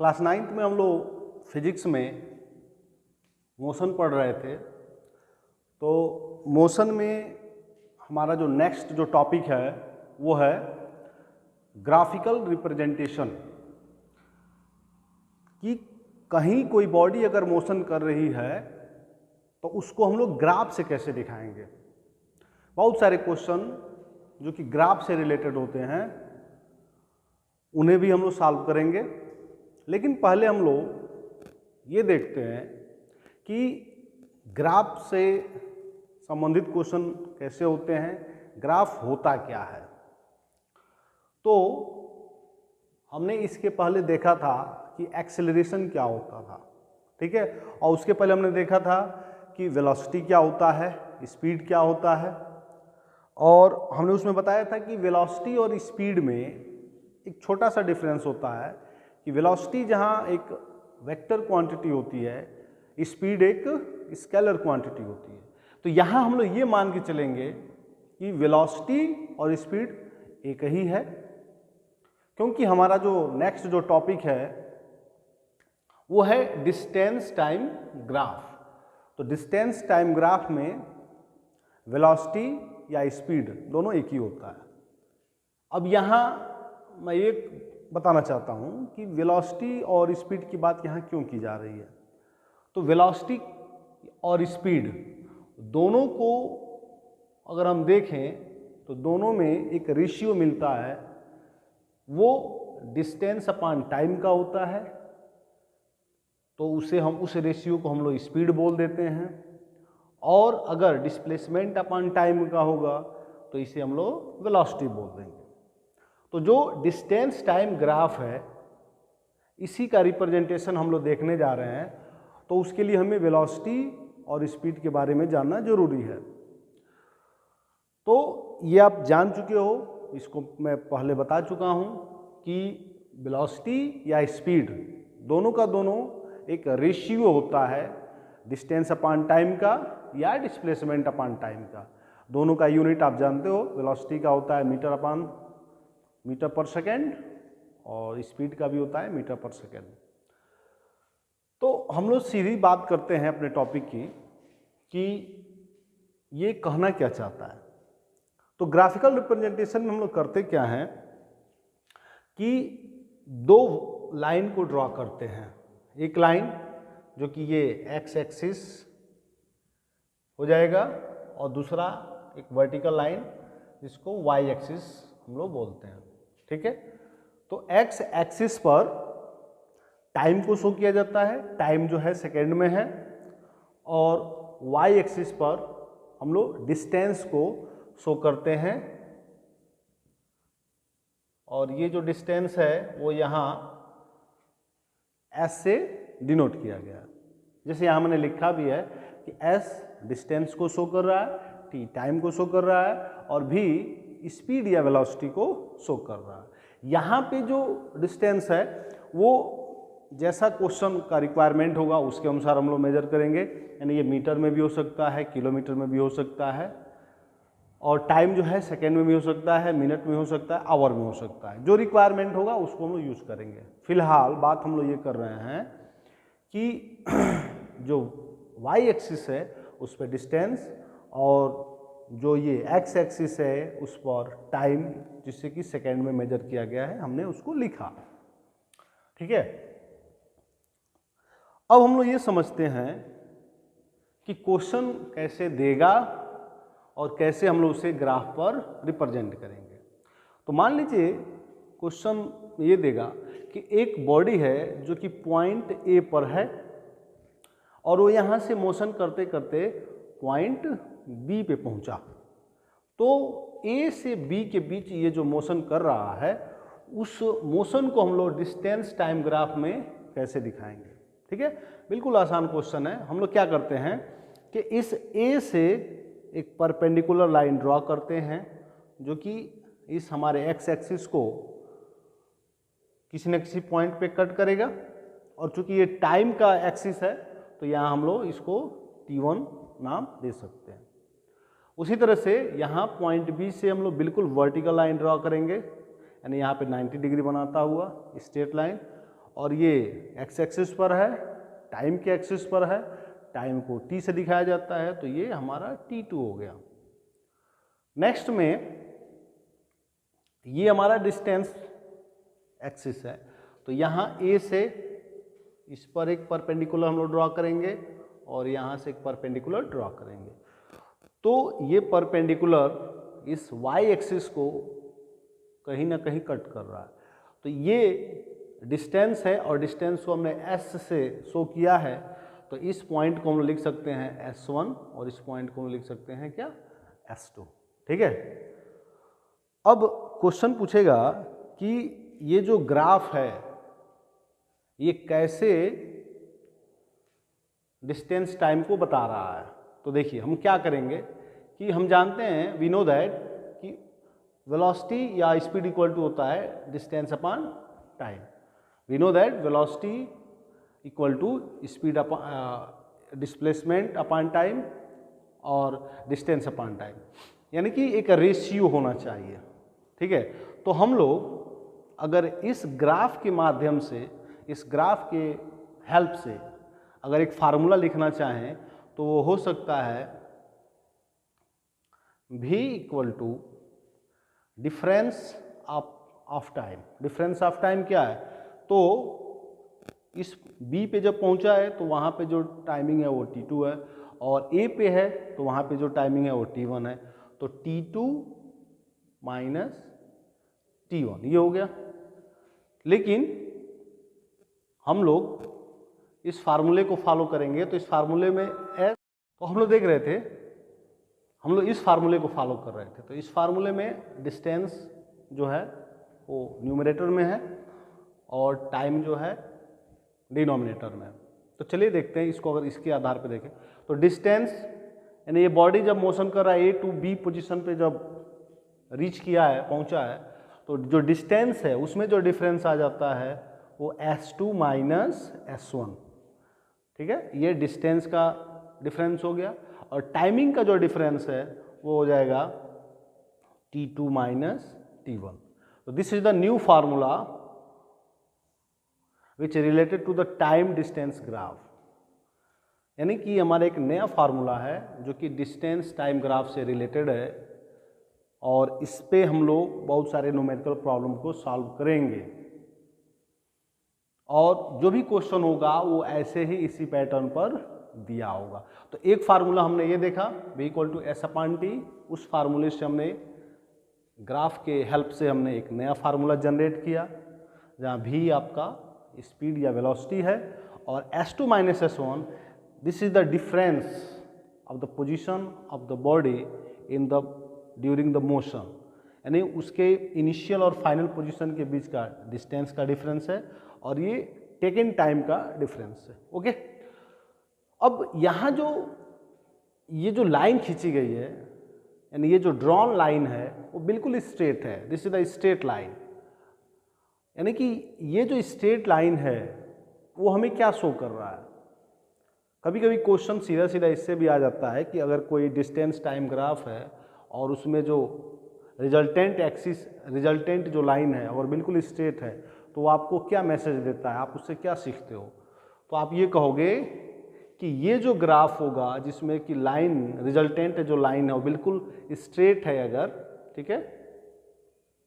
Class 9th में हम लोग फिजिक्स में मोशन पढ़ रहे थे। तो मोशन में हमारा जो नेक्स्ट जो टॉपिक है वो है ग्राफिकल रिप्रेजेंटेशन, कि कहीं कोई बॉडी अगर मोशन कर रही है तो उसको हम लोग ग्राफ से कैसे दिखाएंगे। बहुत सारे क्वेश्चन जो कि ग्राफ से रिलेटेड होते हैं उन्हें भी हम लोग सॉल्व करेंगे, लेकिन पहले हम लोग ये देखते हैं कि ग्राफ से संबंधित क्वेश्चन कैसे होते हैं, ग्राफ होता क्या है। तो हमने इसके पहले देखा था कि एक्सेलरेशन क्या होता था, ठीक है, और उसके पहले हमने देखा था कि वेलोसिटी क्या होता है, स्पीड क्या होता है, और हमने उसमें बताया था कि वेलोसिटी और स्पीड में एक छोटा सा डिफरेंस होता है कि वेलोसिटी जहाँ एक वेक्टर क्वांटिटी होती है, स्पीड एक स्केलर क्वांटिटी होती है। तो यहाँ हम लोग ये मान के चलेंगे कि वेलोसिटी और स्पीड एक ही है, क्योंकि हमारा जो नेक्स्ट जो टॉपिक है वो है डिस्टेंस टाइम ग्राफ। तो डिस्टेंस टाइम ग्राफ में वेलोसिटी या स्पीड दोनों एक ही होता है। अब यहाँ मैं ये बताना चाहता हूँ कि वेलोसिटी और स्पीड की बात यहाँ क्यों की जा रही है। तो वेलोसिटी और स्पीड दोनों को अगर हम देखें तो दोनों में एक रेशियो मिलता है, वो डिस्टेंस अपॉन टाइम का होता है। तो उस रेशियो को हम लोग स्पीड बोल देते हैं, और अगर डिस्प्लेसमेंट अपॉन टाइम का होगा तो इसे हम लोग वेलोसिटी बोल देंगे। तो जो डिस्टेंस टाइम ग्राफ है इसी का रिप्रेजेंटेशन हम लोग देखने जा रहे हैं, तो उसके लिए हमें वेलोसिटी और स्पीड के बारे में जानना जरूरी है। तो ये आप जान चुके हो, इसको मैं पहले बता चुका हूँ कि वेलोसिटी या स्पीड दोनों का दोनों एक रेशियो होता है, डिस्टेंस अपॉन टाइम का या डिस्प्लेसमेंट अपॉन टाइम का। दोनों का यूनिट आप जानते हो, वेलोसिटी का होता है मीटर अपॉन मीटर पर सेकेंड, और स्पीड का भी होता है मीटर पर सेकेंड। तो हम लोग सीधी बात करते हैं अपने टॉपिक की कि ये कहना क्या चाहता है। तो ग्राफिकल रिप्रेजेंटेशन में हम लोग करते क्या हैं कि दो लाइन को ड्रॉ करते हैं। एक लाइन जो कि ये एक्स एक्सिस हो जाएगा, और दूसरा एक वर्टिकल लाइन जिसको वाई एक्सिस हम लोग बोलते हैं, ठीक है। तो एक्स एक्सिस पर टाइम को शो किया जाता है, टाइम जो है सेकेंड में है, और वाई एक्सिस पर हम लोग डिस्टेंस को शो करते हैं, और ये जो डिस्टेंस है वो यहाँ एस से डिनोट किया गया। जैसे यहाँ मैंने लिखा भी है कि एस डिस्टेंस को शो कर रहा है, टी टाइम को शो कर रहा है, और भी स्पीड या वेलोसिटी को शो कर रहा है। यहाँ पे जो डिस्टेंस है वो जैसा क्वेश्चन का रिक्वायरमेंट होगा उसके अनुसार हम लोग मेजर करेंगे, यानी ये मीटर में भी हो सकता है, किलोमीटर में भी हो सकता है, और टाइम जो है सेकेंड में भी हो सकता है, मिनट में हो सकता है, आवर में हो सकता है। जो रिक्वायरमेंट होगा उसको हम लोग यूज करेंगे। फिलहाल बात हम लोग ये कर रहे हैं कि जो वाई एक्सिस है उस पर डिस्टेंस, और जो ये एक्स एक्सिस है उस पर टाइम, जिससे कि सेकेंड में मेजर किया गया है, हमने उसको लिखा, ठीक है। अब हम लोग ये समझते हैं कि क्वेश्चन कैसे देगा और कैसे हम लोग उसे ग्राफ पर रिप्रेजेंट करेंगे। तो मान लीजिए क्वेश्चन ये देगा कि एक बॉडी है जो कि पॉइंट ए पर है, और वो यहाँ से मोशन करते करते पॉइंट बी पे पहुँचा। तो ए से बी के बीच ये जो मोशन कर रहा है, उस मोशन को हम लोग डिस्टेंस टाइम ग्राफ में कैसे दिखाएंगे, ठीक है। बिल्कुल आसान क्वेश्चन है। हम लोग क्या करते हैं कि इस ए से एक परपेंडिकुलर लाइन ड्रॉ करते हैं जो कि इस हमारे एक्स एक्सिस को किसी न किसी पॉइंट पे कट करेगा, और चूंकि ये टाइम का एक्सिस है तो यहाँ हम लोग इसको T1 नाम दे सकते हैं। उसी तरह से यहाँ पॉइंट बी से हम लोग बिल्कुल वर्टिकल लाइन ड्रॉ करेंगे, यानी यहाँ पे 90 डिग्री बनाता हुआ स्ट्रेट लाइन, और ये एक्स एक्सिस पर है, टाइम के एक्सिस पर है, टाइम को t से दिखाया जाता है, तो ये हमारा t2 हो गया। नेक्स्ट में ये हमारा डिस्टेंस एक्सिस है, तो यहाँ A से इस पर एक परपेंडिकुलर हम लोग ड्रॉ करेंगे और यहाँ से एक परपेंडिकुलर ड्रॉ करेंगे। तो ये परपेंडिकुलर इस y एक्सिस को कहीं ना कहीं कट कर रहा है, तो ये डिस्टेंस है और डिस्टेंस को हमने s से शो किया है, तो इस पॉइंट को हम लिख सकते हैं S1 और इस पॉइंट को हम लिख सकते हैं क्या, S2। ठीक है। अब क्वेश्चन पूछेगा कि ये जो ग्राफ है ये कैसे डिस्टेंस टाइम को बता रहा है। तो देखिए हम क्या करेंगे कि हम जानते हैं, वी नो दैट कि वेलोसिटी या स्पीड इक्वल टू होता है distance upon time. We know that velocity equal to speed upon displacement upon time और डिस्टेंस अपॉन टाइम, यानी कि एक रेशियो होना चाहिए। ठीक है। तो हम लोग अगर इस ग्राफ के माध्यम से, इस ग्राफ के हेल्प से अगर एक फार्मूला लिखना चाहें तो वो हो सकता है v equal to difference of time. Difference of time क्या है, तो इस B पे जब पहुंचा है तो वहाँ पे जो टाइमिंग है वो T2 है, और A पे है तो वहाँ पे जो टाइमिंग है वो T1 है, तो T2 माइनस T1 ये हो गया। लेकिन हम लोग इस फार्मूले को फॉलो करेंगे, तो इस फार्मूले में S, तो हम लोग देख रहे थे, हम लोग इस फार्मूले को फॉलो कर रहे थे, तो इस फार्मूले में डिस्टेंस जो है वो न्यूमरेटर में है और टाइम जो है डिनोमिनेटर में। तो चलिए देखते हैं इसको, अगर इसके आधार पर देखें तो डिस्टेंस यानी ये बॉडी जब मोशन कर रहा है A टू B पोजीशन पे जब रीच किया है, पहुंचा है, तो जो डिस्टेंस है उसमें जो डिफरेंस आ जाता है वो S2 माइनस S1। ठीक है, ये डिस्टेंस का डिफरेंस हो गया, और टाइमिंग का जो डिफरेंस है वो हो जाएगा T2 माइनस T1। तो this is the new formula which related to the time distance graph, यानी कि हमारा एक नया फार्मूला है जो कि डिस्टेंस टाइम ग्राफ से रिलेटेड है, और इस पे हम लोग बहुत सारे न्यूमेरिकल प्रॉब्लम को सॉल्व करेंगे, और जो भी क्वेश्चन होगा वो ऐसे ही इसी पैटर्न पर दिया होगा। तो एक फार्मूला हमने ये देखा v equal to S upon T, उस फार्मूले से हमने ग्राफ के हेल्प से हमने एक नया फार्मूला जनरेट किया जहाँ v आपका स्पीड या वेलोसिटी है और S2 minus S1 this is the difference of the position of the body in the during the motion, यानी उसके इनिशियल और फाइनल पोजीशन के बीच का डिस्टेंस का डिफरेंस है, और ये टेकन टाइम का डिफरेंस है। ओके। अब यहाँ ये जो लाइन खींची गई है, यानी ये जो ड्रॉन लाइन है वो बिल्कुल स्ट्रेट है, this is the straight line, यानी कि ये जो स्ट्रेट लाइन है वो हमें क्या शो कर रहा है। कभी कभी क्वेश्चन सीधा सीधा इससे भी आ जाता है कि अगर कोई डिस्टेंस टाइम ग्राफ है और उसमें जो रिजल्टेंट एक्सिस, रिजल्टेंट जो लाइन है और बिल्कुल स्ट्रेट है, तो वो आपको क्या मैसेज देता है, आप उससे क्या सीखते हो। तो आप ये कहोगे कि ये जो ग्राफ होगा जिसमें कि लाइन, रिजल्टेंट जो लाइन है वो बिल्कुल स्ट्रेट है, अगर ठीक है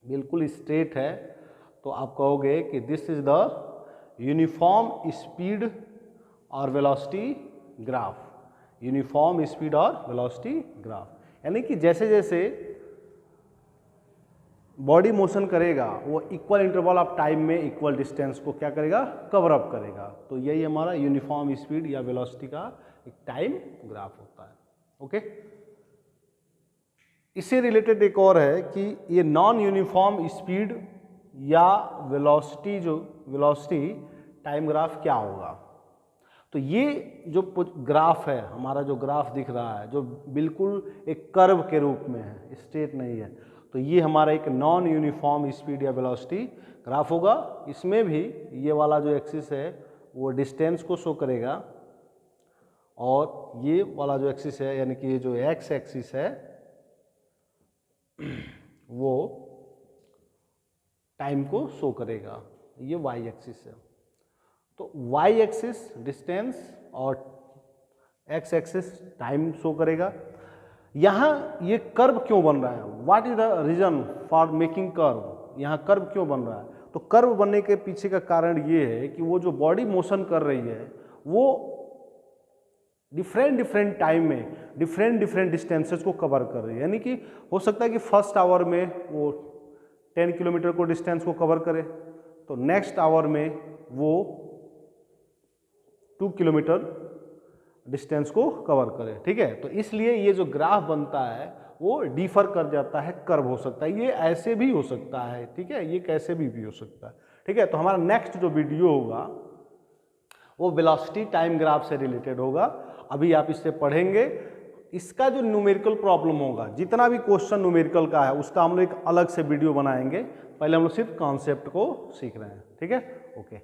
बिल्कुल स्ट्रेट है, तो आप कहोगे कि this is the uniform speed और वेलोसिटी ग्राफ, यूनिफॉर्म स्पीड और वेलोसिटी ग्राफ, यानी कि जैसे जैसे बॉडी मोशन करेगा वो इक्वल इंटरवल ऑफ टाइम में इक्वल डिस्टेंस को क्या करेगा, कवर अप करेगा। तो यही हमारा यूनिफॉर्म स्पीड या वेलोसिटी का एक टाइम ग्राफ होता है। ओके। इससे रिलेटेड एक और है कि ये नॉन यूनिफॉर्म स्पीड या वेलोसिटी, जो वेलोसिटी टाइम ग्राफ क्या होगा। तो ये जो ग्राफ है, हमारा जो ग्राफ दिख रहा है जो बिल्कुल एक कर्व के रूप में है, स्ट्रेट नहीं है, तो ये हमारा एक नॉन यूनिफॉर्म स्पीड या वेलोसिटी ग्राफ होगा। इसमें भी ये वाला जो एक्सिस है वो डिस्टेंस को शो करेगा, और ये वाला जो एक्सिस है यानी कि ये जो एक्स एक्सिस है वो टाइम को शो करेगा, ये वाई एक्सिस है। तो वाई एक्सिस डिस्टेंस और एक्स एक्सिस टाइम शो करेगा। यहाँ ये कर्व क्यों बन रहा है, what is the reason for making curve, यहाँ कर्व क्यों बन रहा है? तो कर्व बनने के पीछे का कारण ये है कि वो जो बॉडी मोशन कर रही है वो डिफरेंट टाइम में डिफरेंट डिस्टेंसेस को कवर कर रही है। यानी कि हो सकता है कि फर्स्ट आवर में वो 10 किलोमीटर को डिस्टेंस को कवर करे, तो नेक्स्ट आवर में वो 2 किलोमीटर डिस्टेंस को कवर करे, ठीक है। तो इसलिए ये जो ग्राफ बनता है वो डिफर कर जाता है, कर्व हो सकता है, ये ऐसे भी हो सकता है, ठीक है, ये कैसे भी हो सकता है, ठीक है। तो हमारा नेक्स्ट जो वीडियो होगा वो वेलोसिटी टाइम ग्राफ से रिलेटेड होगा। अभी आप इससे पढ़ेंगे, इसका जो न्यूमेरिकल प्रॉब्लम होगा, जितना भी क्वेश्चन न्यूमेरिकल का है उसका हम लोग एक अलग से वीडियो बनाएंगे। पहले हम लोग सिर्फ कॉन्सेप्ट को सीख रहे हैं, ठीक है, ओके।